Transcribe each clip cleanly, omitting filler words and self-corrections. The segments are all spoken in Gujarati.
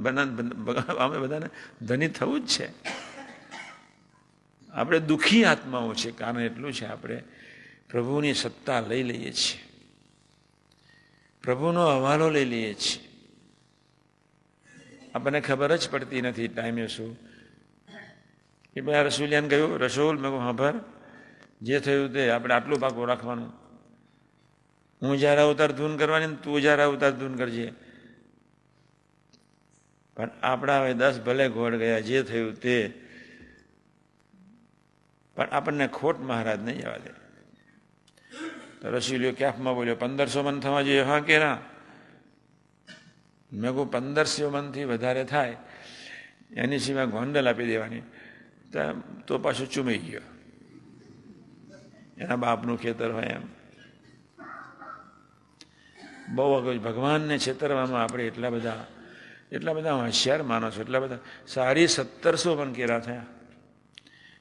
અમે બધાને ધની થવું જ છે. આપણે દુઃખી આત્માઓ છે, કારણ એટલું છે આપણે પ્રભુની સત્તા લઈ લઈએ છીએ, પ્રભુનો હવાલો લઈ લઈએ છીએ. આપણને ખબર જ પડતી નથી ટાઈમે શું કે ભાઈ રસૂલિયાને કહ્યું, રસૂલ મેં કહું હા ભર જે થયું તે આપણે આટલું પાકું રાખવાનું, હું જ્યારે અવતાર ધૂન કરવાની, તું જ્યારે અવતાર ધૂન કરજે. પણ આપણા હવે 10 ભલે ઘોડ ગયા, જે થયું તે, પણ આપણને ખોટ મહારાજ નહીં જવા દે. તો રસૂલિયો ક્યાંકમાં બોલ્યો 1500 મન થવા જોઈએ. હા કે ના? મેં કહું 1500 મનથી વધારે થાય એની સિવાય ગોંડલ આપી દેવાની. તો પાછું ચૂમી ગયો, એના બાપનું ખેતર હોય એમ. બહુ ભગવાનને છેતરવામાં આપણે એટલા બધા હોશિયાર માનો છો, એટલા બધા. 1750 મન કેરા થયા.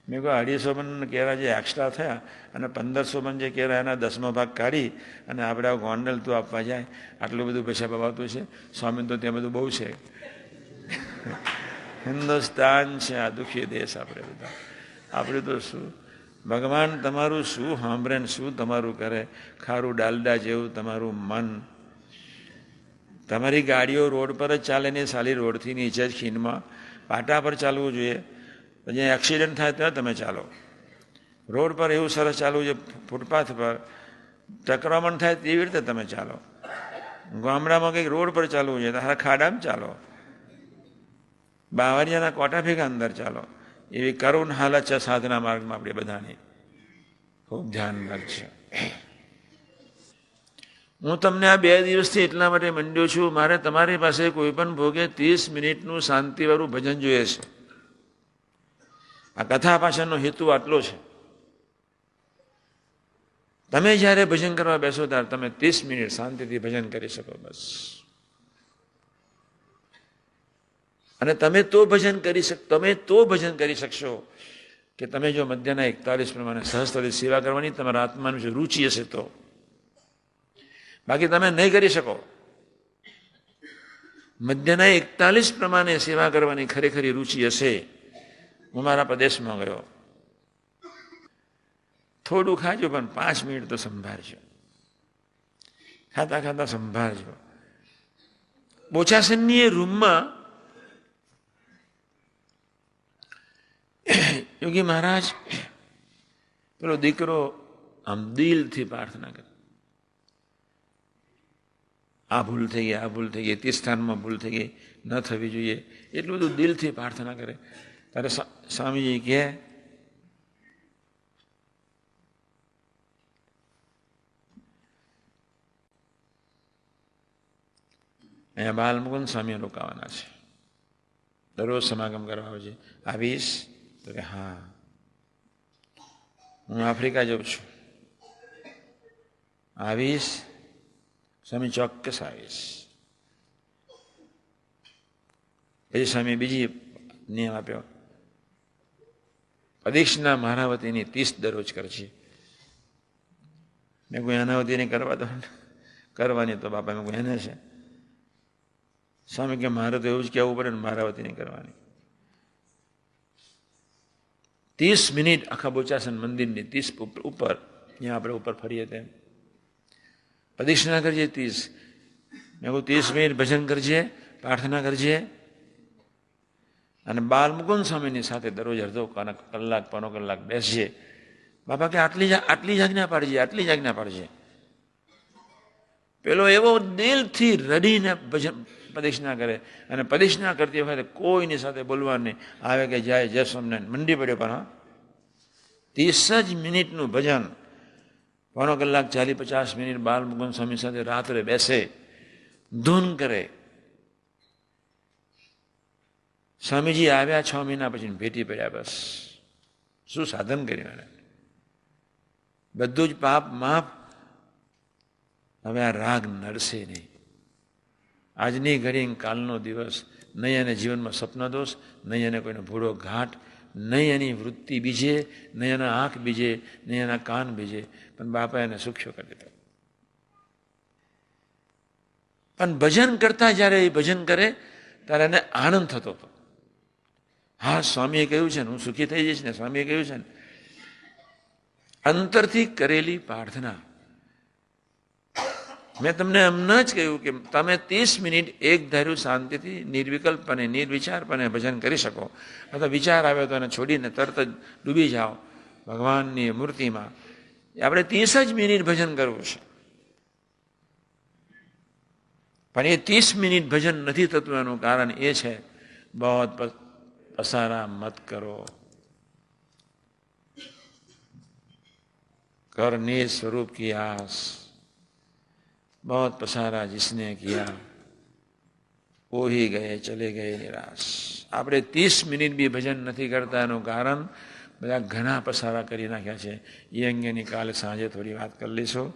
મેં કહું 250 મન કેરા જે એક્સ્ટ્રા થયા અને 1500 મન જે કેરા એના 10મો ભાગ કાઢી અને આપણે ગોંડલ તું આપવા જાય, આટલું બધું પૈસા પવાતું છે. સ્વામી તો ત્યાં બધું બહુ છે. હિન્દુસ્તાન છે આ દુઃખી દેશ. આપણે બધા આપણે તો શું, ભગવાન તમારું શું સાંભળે ને શું તમારું કરે. ખારું ડાલડા જેવું તમારું મન. તમારી ગાડીઓ રોડ પર જ ચાલે ને, સાલી રોડથી નીચે જ ખીણમાં પાટા પર ચાલવું જોઈએ. પછી એક્સિડન્ટ થાય ત્યાં તમે ચાલો. રોડ પર એવું સરસ ચાલવું છે, ફૂટપાથ પર ટકરામણ થાય તેવી રીતે તમે ચાલો. ગામડામાં કંઈક રોડ પર ચાલવું છે, તારા ખાડામાં ચાલો, બાવરિયાના કોટા ભેગા અંદર ચાલો. એવી કરુણ હાલત છે સાધના માર્ગમાં આપણે બધાની. ખૂબ ધ્યાન રાખજો. હું તમને આ 2 દિવસથી એટલા માટે મંડ્યો છું, મારે તમારી પાસે કોઈ પણ ભોગે 30 મિનિટનું શાંતિવાળું ભજન જોઈએ છે. આ કથા પાછળનો હેતુ આટલો છે. તમે જ્યારે ભજન કરવા બેસો ત્યારે તમે 30 મિનિટ શાંતિથી ભજન કરી શકો બસ. અને તમે તો ભજન કરી શકશો કે તમે જો મધ્યના 41 પ્રમાણે સહસ્ત્રથી સેવા કરવાની તમારા આત્માનું જો રુચિ હશે તો. બાકી તમે નહીં કરી શકો. મધ્યના 41 પ્રમાણે સેવા કરવાની ખરેખરી રુચિ હશે. હું મારા પ્રદેશમાં ગયો, થોડું ખાજો પણ 5 મિનિટ તો સંભાળજો. ખાતા ખાતા સંભાળજો. બોચાસનની એ રૂમમાં યોગી મહારાજ પેલો દીકરો આમ દિલથી પ્રાર્થના કરે, આ ભૂલ થઈ ગઈ, આ ભૂલ થઈ ગઈ, તે સ્થાનમાં ભૂલ થઈ ગઈ, ન થવી જોઈએ, એટલું બધું દિલથી પ્રાર્થના કરે. ત્યારે સ્વામીજી કહે, અહીંયા બાલમુકુંદ સ્વામી રોકાવાના છે, દરરોજ સમાગમ કરવા આવજે. આવીશ? તો કે હા, હું આફ્રિકા જાઉં છું. આવીશ? સ્વામી ચોક્કસ આવીશ. પછી સ્વામી બીજી નિયમ આપ્યો, પ્રદક્ષિણા મહારાવતીની 30 દરરોજ કરશે. મેં કોઈ અનાવતીની કરવા દો, કરવાની તો બાપા મેં કોઈ એને છે. સ્વામી કે મારે તો એવું જ કહેવું પડે ને, મહારાવતીની કરવાની. 30 મિનિટ આખા બોચાસન મંદિરની 30 ઉપર, જ્યાં આપણે ઉપર ફરીએ તેમ પ્રદક્ષિણા કરજે 30. મેં કહું 30 મિનિટ ભજન કરજે, પ્રાર્થના કરજે. અને બાલમુકુંદ સ્વામીની સાથે દરરોજ અડધો કલાક, પોણો કલાક બેસજે. બાપા કે આટલી જ આજ્ઞા પાડજે, આટલી જ આજ્ઞા પાડજે. પેલો એવો દિલથી રડીને ભજન પ્રદક્ષિણા કરે. અને પ્રદક્ષિણા કરતી વખતે કોઈની સાથે બોલવા નહીં, આવે કે જાય જય સ્વામિનારાયણ મંડી પડ્યો. પણ હા, 30 જ મિનિટનું ભજન, પોણો કલાક, 40-50 મિનિટ બાલમુકુંદ સ્વામી સાથે રાત્રે બેસે, ધૂન કરે. સ્વામીજી આવ્યા 6 મહિના પછી ભેટી પડ્યા. બસ શું સાધન કર્યું એને! બધું જ પાપ માફ. હવે આ રાગ નડશે નહીં. આજની ઘડી, કાલનો દિવસ, નહીં એને જીવનમાં સપન દોષ, નહીં એને કોઈનો ભૂરો ઘાટ, નહીં એની વૃત્તિ બીજે, નહીં એના આંખ બીજે, નહીં એના કાન બીજે. પણ બાપા એને સુખ્યો કરી દીધો. પણ ભજન કરતા જ્યારે એ ભજન કરે ત્યારે એને આનંદ થતો હતો. હા, સ્વામીએ કહ્યું છે ને હું સુખી થઈ જઈશ ને, સ્વામીએ કહ્યું છે ને. અંતરથી કરેલી પ્રાર્થના. મેં તમને હમણાં જ કહ્યું કે તમે 30 મિનિટ એક ધાર્યું શાંતિથી નિર્વિકલ્પને નિર્વિચારપણે ભજન કરી શકો, અથવા વિચાર આવ્યો તો એને છોડીને તરત જ ડૂબી જાઓ ભગવાનની મૂર્તિમાં. આપણે 30 જ મિનિટ ભજન કરવું છે. પણ એ 30 મિનિટ ભજન નથી થતું એનું કારણ એ છે બહોત પસારા મત કરો. करने स्वरूप की आस बहुत पसारा जिसने किया वो ही गए चले गए निराश. આપણે 30 મિનિટ બી ભજન નથી કરતા એનું કારણ બધા ઘણા પસારા કરી નાખ્યા છે. એ અંગેની કાલે સાંજે થોડી વાત કરી લઈશું.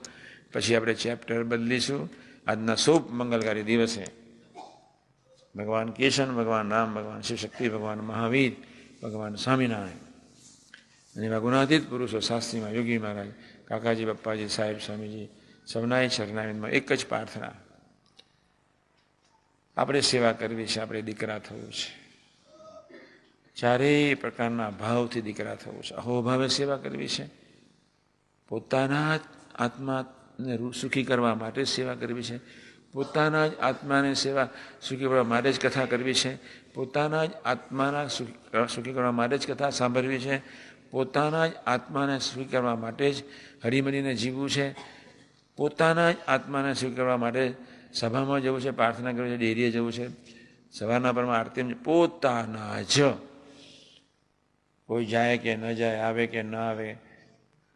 પછી આપણે ચેપ્ટર બદલીશું. આજના શુભ મંગલકારી દિવસે ભગવાન કિશન, ભગવાન રામ, ભગવાન શિવશક્તિ, ભગવાન મહાવીર, ભગવાન સ્વામિનારાયણ અને એવા ગુણાતીત પુરુષો શાસ્ત્રીમાં યોગી મહારાજ, કાકાજી, બપ્પાજી, સાહેબ, સ્વામીજી સૌનાય ચરણારવિંદમાં એક જ પ્રાર્થના, આપણે સેવા કરવી છે. આપણે દીકરા થવું છે. ચારેય પ્રકારના ભાવથી દીકરા થવું છે. અહોભાવે સેવા કરવી છે. પોતાના જ આત્માને સુખી કરવા માટે જ સેવા કરવી છે. પોતાના જ આત્માને સુખી કરવા માટે જ કથા કરવી છે. પોતાના જ આત્માના સુખી કરવા માટે જ કથા સાંભળવી છે. પોતાના જ આત્માને સુખી કરવા માટે જ હળીમળીને જીવવું છે. પોતાના જ આત્માને સુખી કરવા માટે સભામાં જવું છે, પ્રાર્થના કરવી છે, ડેરીએ જવું છે, સવારના પરમાં આરતી. પોતાના જ. કોઈ જાય કે ન જાય, આવે કે ન આવે,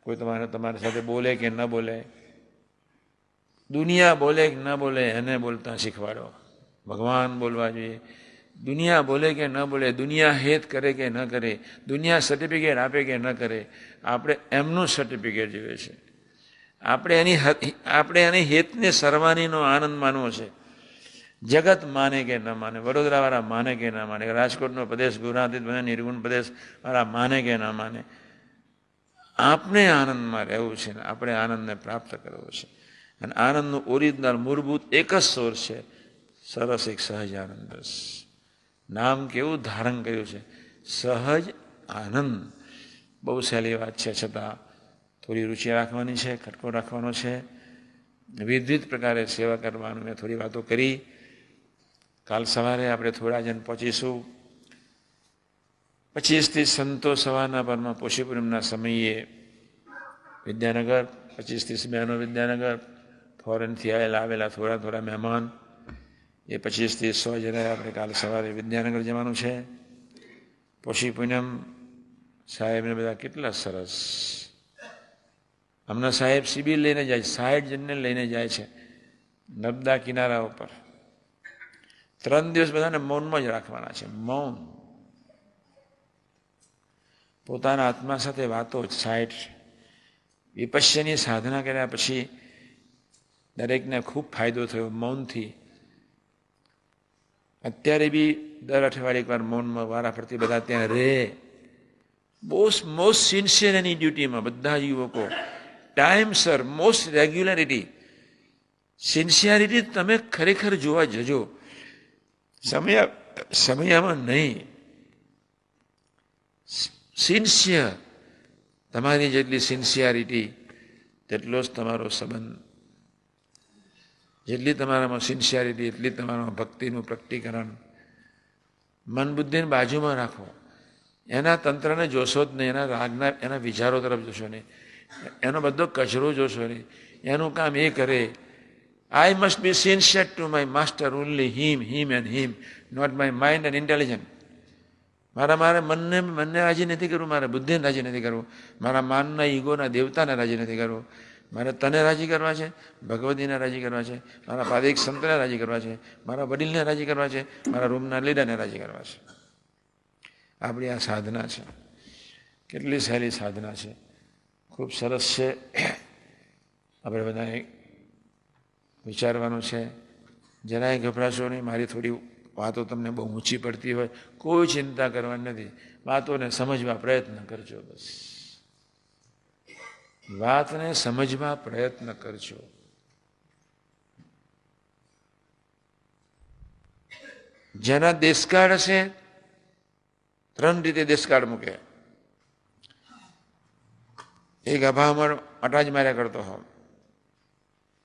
કોઈ તમારી સાથે બોલે કે ન બોલે, દુનિયા બોલે કે ન બોલે એને બોલતા શીખવાડો. ભગવાન બોલવા જોઈએ. દુનિયા બોલે કે ન બોલે, દુનિયા હેત કરે કે ન કરે, દુનિયા સર્ટિફિકેટ આપે કે ન કરે, આપણે એમનું સર્ટિફિકેટ જોઈએ છે. આપણે એની હેતને સર્વાનીનો આનંદ માનવો છે. જગત માને કે ન માને, વડોદરાવાળા માને કે ન માને, રાજકોટનો પ્રદેશ, ગુજરાતી નિર્ગુણ પ્રદેશ વાળા માને કે ન માને, આપણે આનંદમાં રહેવું છે ને આપણે આનંદને પ્રાપ્ત કરવો છે. અને આનંદનું ઓરિજિનલ મૂળભૂત એક જ સોર્સ છે, સરસ એક સહજ આનંદ રસ. નામ કેવું ધારણ કર્યું છે, સહજ આનંદ. બહુ સહેલી વાત છે, છતાં થોડી રુચિ રાખવાની છે, ખટકો રાખવાનો છે. વિવિધ પ્રકારે સેવા કરવાનું મેં થોડી વાતો કરી. કાલ સવારે આપણે થોડા જણ પહોંચીશું. 25થી સંતો સવારના પરમાં પોષી પૂનમના સમયે વિદ્યાનગર, 25-30 બહેનો વિદ્યાનગર, ફોરેનથી આવેલા થોડા મહેમાન, એ 25થી 100 જણાએ આપણે કાલ સવારે વિદ્યાનગર જવાનું છે. પોષી પૂનમ સાહેબને બધા કેટલા સરસ. હમણાં સાહેબ શિબિર લઈને જાય, 60 જણને લઈને જાય છે નર્મદા કિનારા ઉપર. 3 દિવસ બધાને મૌનમાં જ રાખવાના છે. મૌન, પોતાના આત્મા સાથે વાતો. 60 વિપશ્યની સાધના કર્યા પછી દરેકને ખૂબ ફાયદો થયો મૌનથી. અત્યારે બી દર અઠવાડિયે એકવાર મૌનમાં વારાફરતી બધા ત્યાં રહે. મોસ્ટ સિન્સિયર એની ડ્યુટીમાં બધા યુવકો ટાઈમસર, મોસ્ટ રેગ્યુલરિટી, સિન્સિયરિટી તમે ખરેખર જોવા જજો. સમયમાં નહીં, સિન્સિયર. તમારી જેટલી સિન્સિયરિટી તેટલો જ તમારો સંબંધ. જેટલી તમારામાં સિન્સિયરિટી એટલી તમારામાં ભક્તિનું પ્રકટીકરણ. મન બુદ્ધિને બાજુમાં રાખો. એના તંત્રને જોશો જ નહીં, એના રાગના એના વિચારો તરફ જોશો નહીં, એનો બધો કચરો જોશો નહીં. એનું કામ એ કરે. I must be sincere to my master only him and him, not my mind and intelligence. મારે મનને રાજી નથી કરવું, મારે બુદ્ધિને રાજી નથી કરવું, મારા માનના ઈગોના દેવતાને રાજી નથી કરવું. મારે તને રાજી કરવા છે, ભગવતીને રાજી કરવા છે, મારા પાદિક સંતને રાજી કરવા છે, મારા વડીલને રાજી કરવા છે, મારા રૂમના લીડરને રાજી કરવા છે. આપણી આ સાધના છે. કેટલી સહેલી સાધના છે, ખૂબ સરસ છે. આપણે બધાએ વિચારવાનું છે. જરાય ગભરાશો નહીં. મારી થોડી વાતો તમને બહુ ઊંચી પડતી હોય, કોઈ ચિંતા કરવાની નથી. વાતોને સમજવા પ્રયત્ન કરજો. બસ વાતને સમજવા પ્રયત્ન કરજો. જેના દેશકાળ હશે 3 રીતે દેશકાળ મૂકે. એક અભામર અટાજ માર્યા કરતો હોય,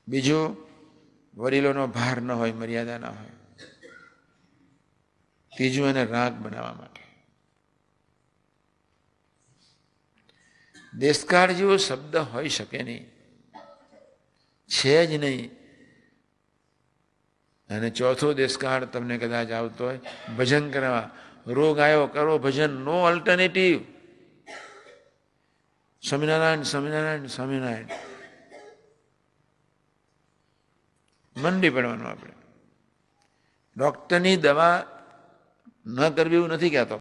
બીજું વડીલોનો ભાર ન હોય, મર્યાદા ન હોય, ત્રીજું એને રાગ બનાવવા માટે. દેશકાળ જેવો શબ્દ હોઈ શકે નહીં, છે જ નહીં. અને ચોથો દેશકાળ તમને કદાચ આવતો હોય ભજન કરવા. રોગ આવ્યો કરો ભજન, નો અલ્ટરનેટિવ. સ્વામિનારાયણ સ્વામિનારાયણ સ્વામિનારાયણ મંડી પડવાનું. આપણે ડોક્ટરની દવા ન કરવી એવું નથી કહેતો,